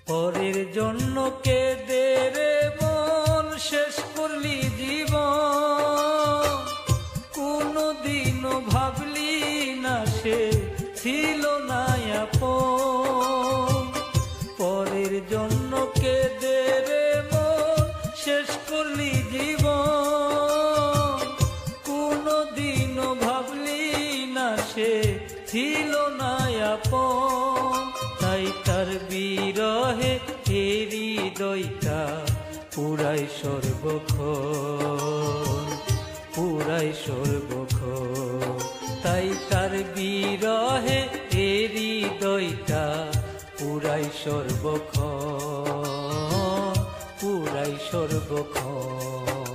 পরের জন্য কেঁদে রে মন শেষ করলি জীবন, কোনদিনও ভাবলি না সে ছিল না আপন। পরের জন্য কেঁদে রে মন শেষ করলি জীবন, কোনদিনও ভাবলি না সে ছিল না আপন। তাই তার বিরহে হৃদয়টা পুরাই সর্বক্ষণ, পুরাই সর্বক্ষণ। তাই তার বিরহে হৃদয়টা পুরাই সর্বক্ষণ, পুরাই সর্বক্ষণ।